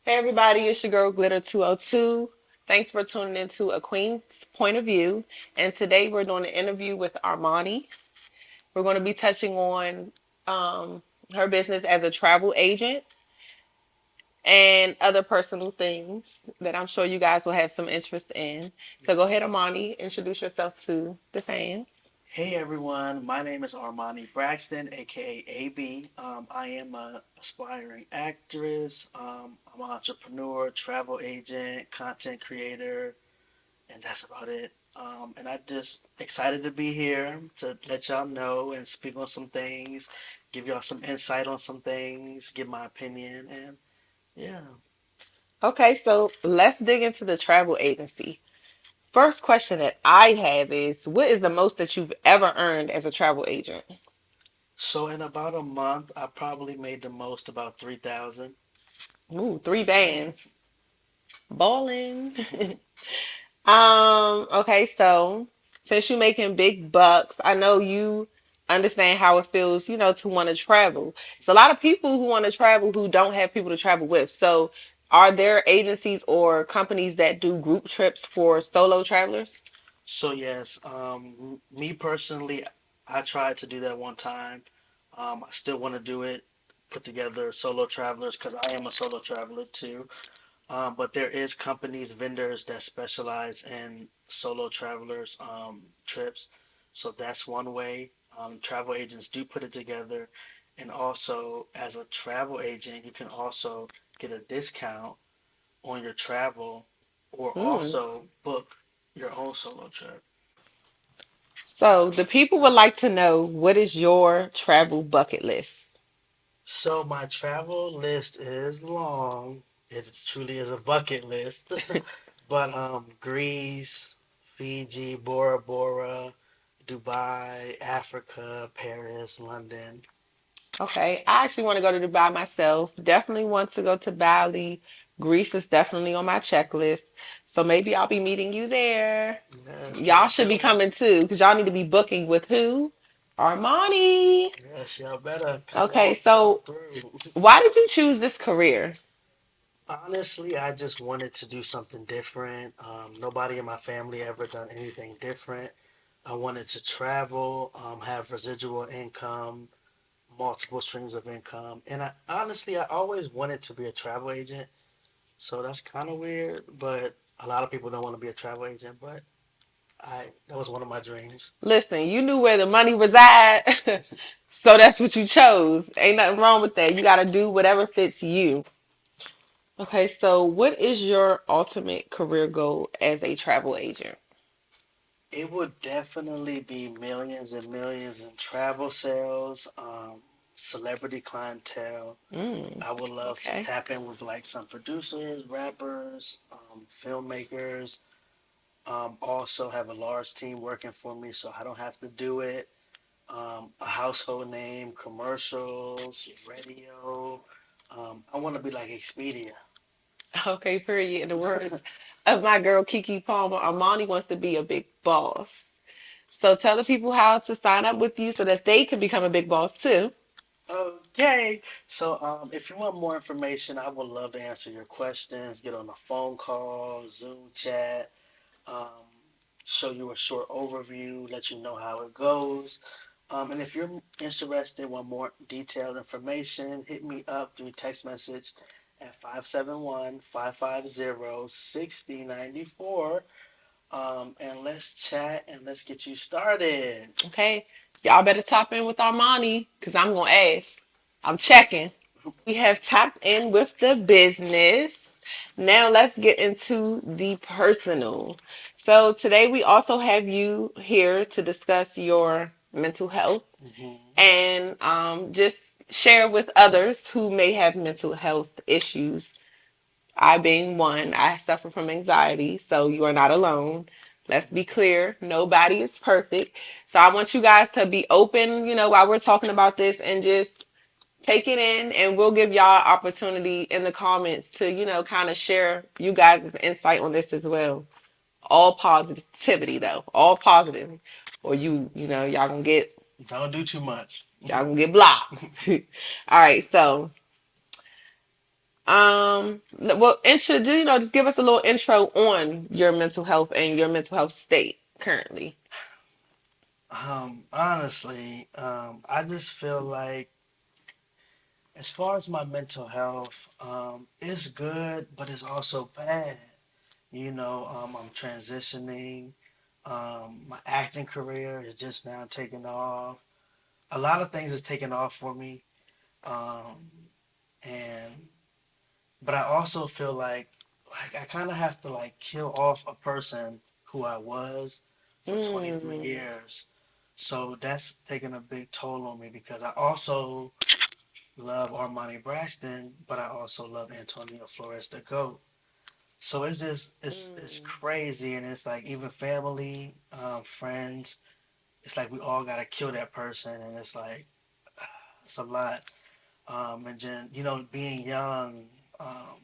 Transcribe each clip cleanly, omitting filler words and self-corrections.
Hey everybody, it's your girl Glitter 202. Thanks for tuning into A Queen's Point of View. And today we're doing an interview with Armani. We're going to be touching on her business as a travel agent and other personal things that I'm sure you guys will have some interest in. So go ahead, Armani, introduce yourself to the fans. Hey everyone, my name is Armani Braxton, aka AB. I am an aspiring actress. I'm an entrepreneur, travel agent, content creator, and that's about it. And I'm just excited to be here to let y'all know and speak on some things, give y'all some insight on some things, give my opinion, and yeah. Okay, so let's dig into the travel agency. First question that I have is, what is the most that you've ever earned as a travel agent? So in about a month, I probably made the most about 3,000. Ooh, three bands. Ballin'. Okay, so since you're making big bucks, I know you understand how it feels, to want to travel. It's a lot of people who want to travel who don't have people to travel with. So are there agencies or companies that do group trips for solo travelers? So yes, me personally, I tried to do that one time. I still want to do it, put together solo travelers because I am a solo traveler too. But there is companies, vendors that specialize in solo travelers trips. So that's one way. Travel agents do put it together, and also as a travel agent, you can also get a discount on your travel, or Hmm. also book your own solo trip. So the people would like to know, what is your travel bucket list? So my travel list is long. It truly is a bucket list. But Greece, Fiji, Bora Bora, Dubai, Africa, Paris, London. Okay, I actually want to go to Dubai myself. Definitely want to go to Bali. Greece is definitely on my checklist. So maybe I'll be meeting you there. Yes, Y'all let's should be go. coming too, because y'all need to be booking with who? Armani. Yes, y'all better Okay, come so through. why did you choose this career? Honestly, I just wanted to do something different. Nobody in my family ever done anything different. I wanted to travel, have residual income, multiple streams of income. And I always wanted to be a travel agent. So that's kind of weird, but a lot of people don't want to be a travel agent, but that was one of my dreams. Listen, you knew where the money reside, so that's what you chose. Ain't nothing wrong with that. You got to do whatever fits you. Okay, so what is your ultimate career goal as a travel agent? It would definitely be millions and millions in travel sales, celebrity clientele. Mm, I would love to okay. tap in with like some producers, rappers, filmmakers. Also have a large team working for me, so I don't have to do it. A household name, commercials, radio. I want to be like Expedia. Okay, period. In the words of my girl Kiki Palmer, Armani wants to be a big boss. So tell the people how to sign up with you so that they can become a big boss too. Okay, so if you want more information, I would love to answer your questions. Get on a phone call, Zoom chat, um, show you a short overview, let you know how it goes. And if you're interested, want more detailed information, hit me up through text message at 571-550-6094. And let's chat and let's get you started. Okay, y'all better top in with Armani because I'm gonna ask. I'm checking. We have tapped in with the business. Now let's get into the personal. So today we also have you here to discuss your mental health Hmm. and just share with others who may have mental health issues. I being one, I suffer from anxiety, so you are not alone. Let's be clear, nobody is perfect. So I want you guys to be open, while we're talking about this and just take it in, and we'll give y'all opportunity in the comments to, kind of share you guys' insight on this as well. All positivity though, all positive. Or y'all gonna get Don't do too much. y'all gonna get blocked. All right, so Well, just give us a little intro on your mental health and your mental health state currently. Honestly, I just feel like as far as my mental health, it's good, but it's also bad. I'm transitioning. My acting career is just now taking off. A lot of things is taking off for me. Um, and but I also feel like I kind of have to like kill off a person who I was for 23 Mm, years. So that's taking a big toll on me because I also love Armani Braxton, but I also love Antonio Flores the GOAT. So it's mm, crazy, and it's like even family, friends, it's like we all gotta kill that person, and it's like it's a lot. And then being young, um,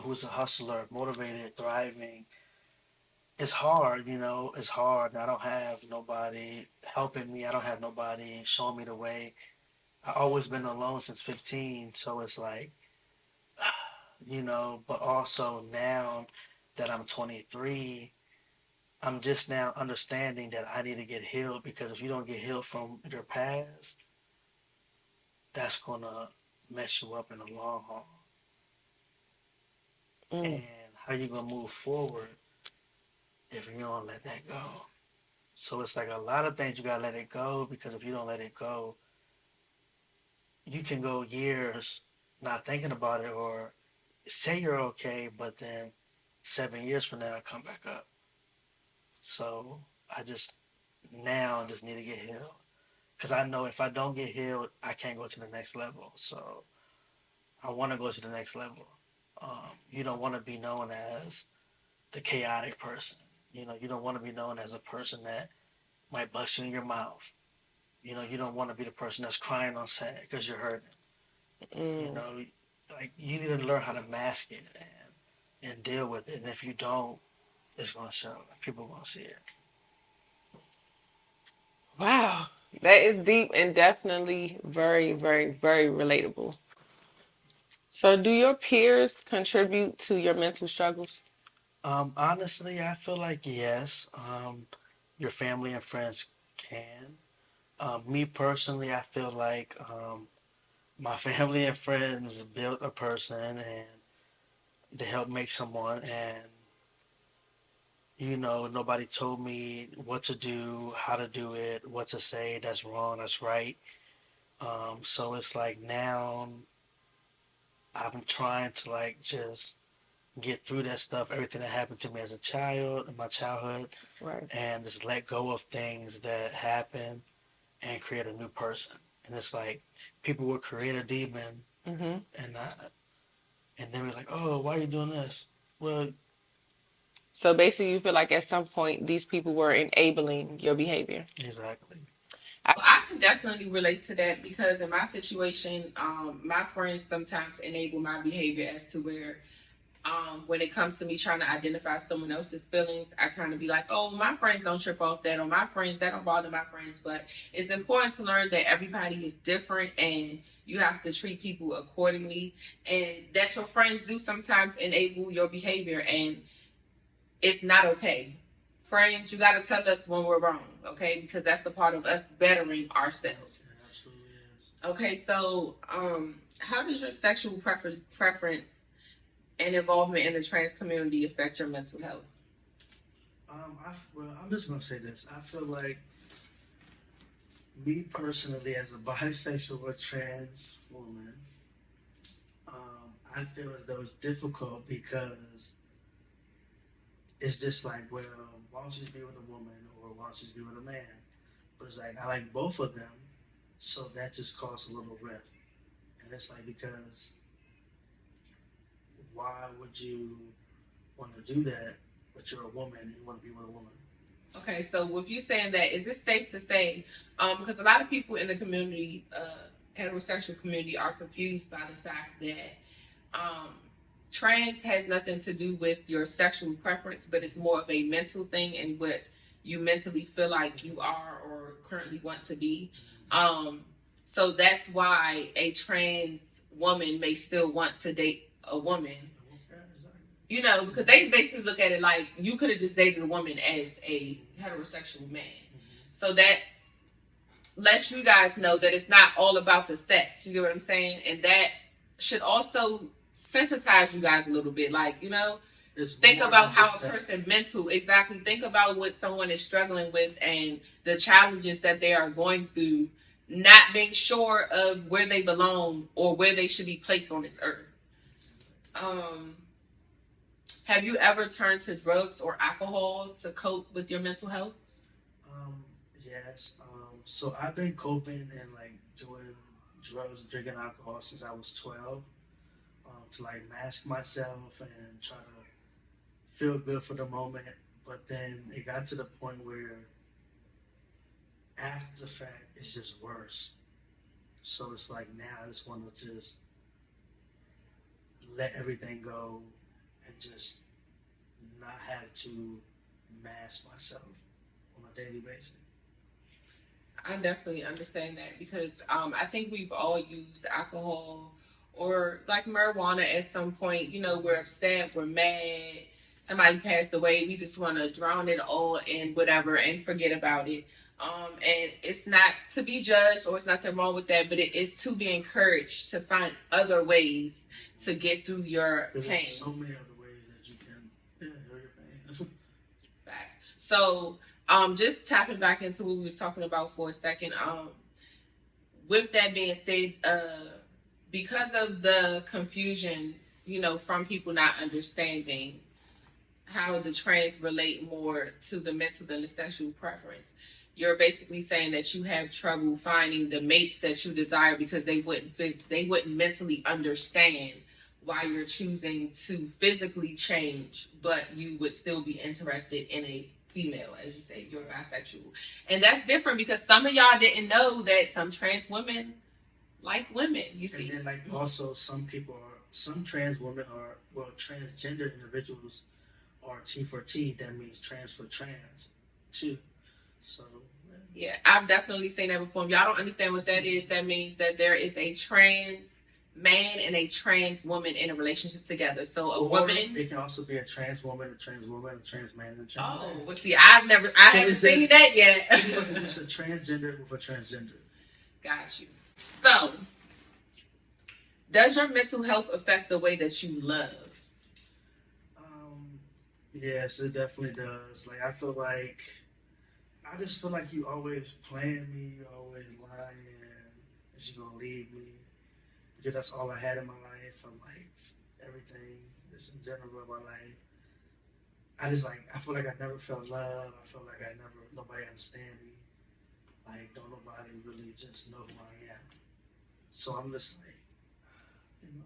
who's a hustler, motivated, thriving. It's hard, it's hard. I don't have nobody helping me. I don't have nobody showing me the way. I always been alone since 15, so it's like, but also now that I'm 23, I'm just now understanding that I need to get healed because if you don't get healed from your past, that's gonna mess you up in the long haul. mm. And how you gonna move forward if you don't let that go? So it's like a lot of things you gotta let it go because if you don't let it go, you can go years not thinking about it or say you're okay, but then 7 years from now come back up. So I just need to get healed because I know if I don't get healed, I can't go to the next level. So I want to go to the next level. You don't want to be known as the chaotic person. You don't want to be known as a person that might bust you in your mouth. You don't want to be the person that's crying on set because you're hurting. You Mm. know, like you need to learn how to mask it and deal with it. And if you don't, it's gonna show. People gonna see it. Wow. That is deep and definitely very, very, very relatable. So, do your peers contribute to your mental struggles? Honestly, I feel like yes. Your family and friends can. Me personally, I feel like my family and friends built a person and they helped make someone, and nobody told me what to do, how to do it, what to say. That's wrong. That's right. So it's like now I'm trying to like just get through that stuff, everything that happened to me as a child in my childhood, Right. and just let go of things that happened and create a new person. And it's like people will create a demon, Mm-hmm. and and they were like, "Oh, why are you doing this?" Well, So, basically, you feel like at some point these people were enabling your behavior. exactly. I can definitely relate to that because in my situation, my friends sometimes enable my behavior as to where when it comes to me trying to identify someone else's feelings, I kind of be like, oh, my friends don't trip off that, or my friends, that don't bother my friends. But it's important to learn that everybody is different and you have to treat people accordingly, and that your friends do sometimes enable your behavior, and it's not okay. Friends, you got to tell us when we're wrong, okay? Because that's the part of us bettering ourselves. It absolutely is. Okay, so how does your sexual preference and involvement in the trans community affect your mental health? Well, I'm just gonna say this. I feel like me personally, as a bisexual or trans woman, I feel as though it's difficult because it's just like, well, why don't you just be with a woman or why don't you just be with a man? But it's like I like both of them, so that just caused a little rift. And it's like because why would you want to do that? But you're a woman and you want to be with a woman. Okay, so with you saying that, is it safe to say, because a lot of people in the community, heterosexual community, are confused by the fact that um, trans has nothing to do with your sexual preference, but it's more of a mental thing and what you mentally feel like you are or currently want to be. Um, So that's why a trans woman may still want to date a woman. You know, because they basically look at it like you could have just dated a woman as a heterosexual man. So that lets you guys know that it's not all about the sex. You get what I'm saying? And that should also sensitize you guys a little bit. Like, you know, think about how a person exactly, think about what someone is struggling with and the challenges that they are going through, not being sure of where they belong or where they should be placed on this earth. Have you ever turned to drugs or alcohol to cope with your mental health? Yes. So I've been coping and like doing drugs and drinking alcohol since I was 12, to like mask myself and try to feel good for the moment. But then it got to the point where after the fact it's just worse. So it's like now I just want to just let everything go and just not have to mask myself on a daily basis. I definitely understand that because I think we've all used alcohol or like marijuana at some point. You know, we're upset, we're mad, somebody passed away. We just want to drown it all in whatever and forget about it. And it's not to be judged or it's nothing wrong with that, but it is to be encouraged to find other ways to get through your pain. There's so many other ways that you can heal your pain. Facts. So, just tapping back into what we was talking about for a second. With that being said, because of the confusion, you know, from people not understanding how the trans relate more to the mental than the sexual preference, you're basically saying that you have trouble finding the mates that you desire because they wouldn't mentally understand why you're choosing to physically change, but you would still be interested in a female, as you say, you're bisexual. And that's different because some of y'all didn't know that some trans women like women, you see. And then like also some trans women are, well, transgender individuals are T for T, that means trans for trans too. So yeah, I've definitely seen that before. If y'all don't understand what that is, that means that there is a trans man and a trans woman in a relationship together. So a woman, it can also be a trans woman, a trans man, and a trans man. Well, see, I haven't seen that yet. It's a transgender with a transgender. Got you. So, does your mental health affect the way that you love? Yes, it definitely does. Like I just feel like you always playing me, you always lying, that you're gonna leave me. Because that's all I had in my life, from like everything, just in general of my life. I feel like I never felt love. I feel like nobody understand me. Like, don't nobody really just know who I am. So I'm just like, you know.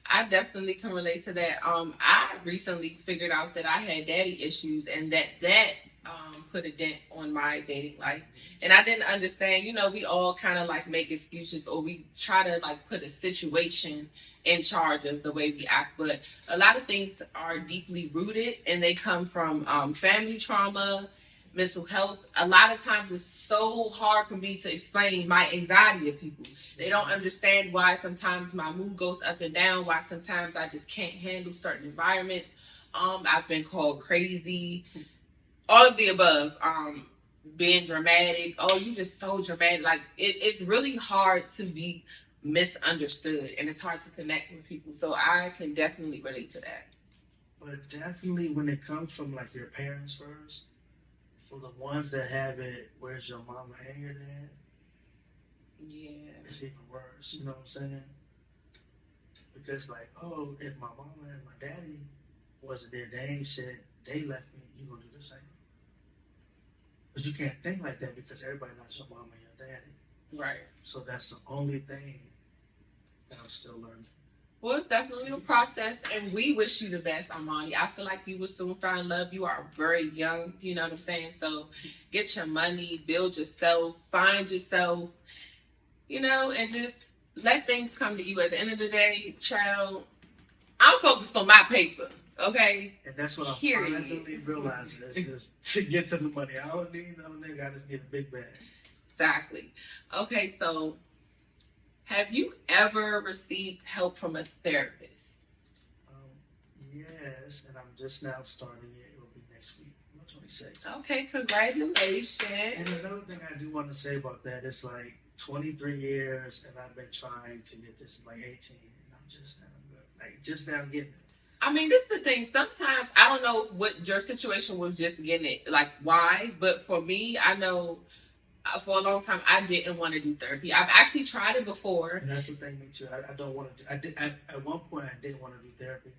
I definitely can relate to that. I recently figured out that I had daddy issues and that put a dent on my dating life. And I didn't understand, you know, we all kind of like make excuses or we try to like put a situation in charge of the way we act. But a lot of things are deeply rooted and they come from family trauma, mental health. A lot of times it's so hard for me to explain my anxiety to people. They don't understand why sometimes my mood goes up and down, why sometimes I just can't handle certain environments. I've been called crazy. All of the above, being dramatic. Oh, you just so dramatic. Like it's really hard to be misunderstood, and it's hard to connect with people. So I can definitely relate to that. But definitely, when it comes from like your parents first, for the ones that have it, where's your mama and your dad? Yeah, it's even worse. You know what I'm saying? Because like, oh, if my mama and my daddy wasn't there, they ain't said they left me. You gonna do the same? But you can't think like that because everybody knows your mama and your daddy. Right. So that's the only thing that I'm still learning. Well, it's definitely a process, and we wish you the best, Armani. I feel like you will soon find love. You are very young, you know what I'm saying? So get your money, build yourself, find yourself, you know, and just let things come to you. At the end of the day, child, I'm focused on my paper. Okay. And that's what I'm finally realizing. It's just to get to the money. I don't need no nigga. I just need a big bag. Exactly. Okay, so Have you ever received help from a therapist? Yes, and I'm just now starting it. It will be next week, on the 26th. Okay, congratulations. And another thing I do want to say about that is like 23 years, and I've been trying to get this in like 18, and I'm just now good. Like just now getting it. I mean, this is the thing. Sometimes I don't know what your situation was just getting it, like why, but for me, I know for a long time I didn't want to do therapy. I've actually tried it before. And that's the thing, me too. I don't want to do. At one point I didn't want to do therapy,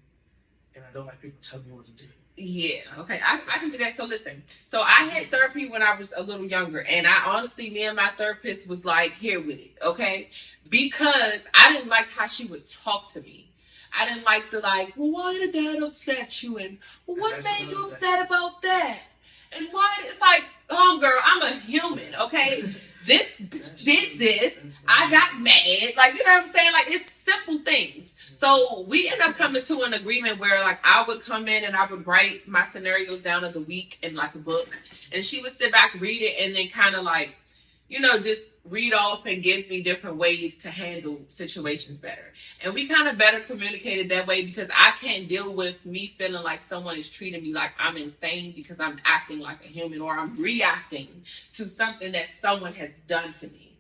and I don't like people telling me what to do. Yeah, okay, I can do that. So listen, so I had therapy when I was a little younger, and I honestly, me and my therapist was like, here with it, okay? Because I didn't like how she would talk to me. I didn't like the like, well, why did that upset you? And well, what made you upset about that? And why? It's like, girl, I'm a human, okay? This bitch did this. I got mad. Like, you know what I'm saying? Like, it's simple things. So we ended up coming to an agreement where, like, I would come in and I would write my scenarios down of the week in, like, a book. And she would sit back, read it, and then kind of, like, you know, just read off and give me different ways to handle situations better. And we kind of better communicated that way because I can't deal with me feeling like someone is treating me like I'm insane because I'm acting like a human or I'm reacting to something that someone has done to me.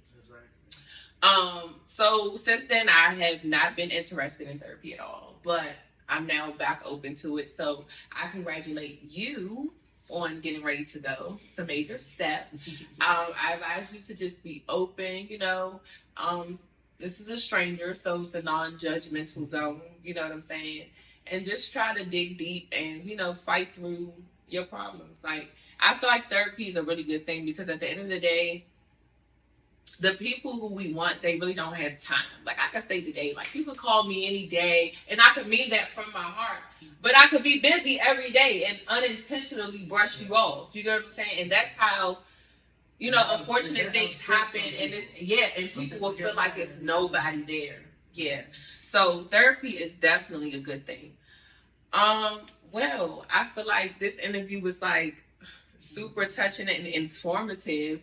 So since then, I have not been interested in therapy at all, but I'm now back open to it. So I congratulate you on getting ready to go. It's a major step. I advise you to just be open, you know. This is a stranger, so it's a non-judgmental zone, you know what I'm saying? And just try to dig deep and, you know, fight through your problems. Like, I feel like therapy is a really good thing because at the end of the day, the people who we want, they really don't have time. Like I could say today, like you could call me any day and I could mean that from my heart. But I could be busy every day and unintentionally brush you off. You know what I'm saying? And that's how, you know, unfortunate things happen. And and people will feel like it's nobody there. Yeah. So therapy is definitely a good thing. Well, I feel like this interview was like super touching and informative.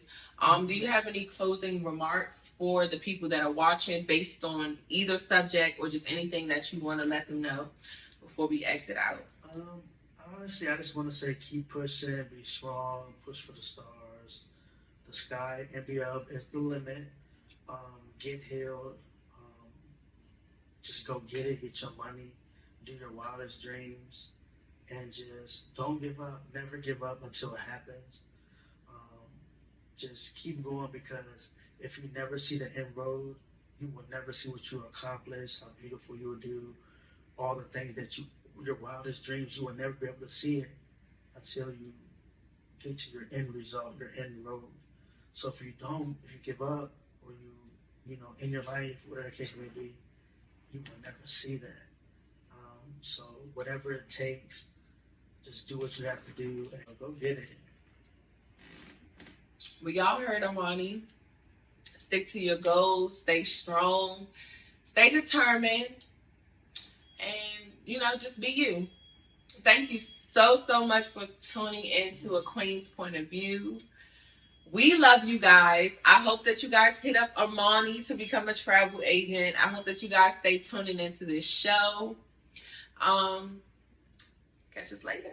Do you have any closing remarks for the people that are watching based on either subject or just anything that you want to let them know before we exit out? Honestly, I just want to say keep pushing, be strong, push for the stars. The sky and beyond is the limit. Get healed. Just go get it, get your money, do your wildest dreams, and just don't give up. Never give up until it happens. Just keep going because if you never see the end road, you will never see what you accomplish, how beautiful you will do, all the things that your wildest dreams, you will never be able to see it until you get to your end result, your end road. So if you give up or you know, in your life, whatever the case may be, you will never see that. So whatever it takes, just do what you have to do and go get it. Well, y'all heard Armani. Stick to your goals, stay strong, stay determined, and, you know, just be you. Thank you so much for tuning into A Queen's Point of View. We love you guys. I hope that you guys hit up Armani to become a travel agent. I hope that you guys stay tuning into this show. Catch us later.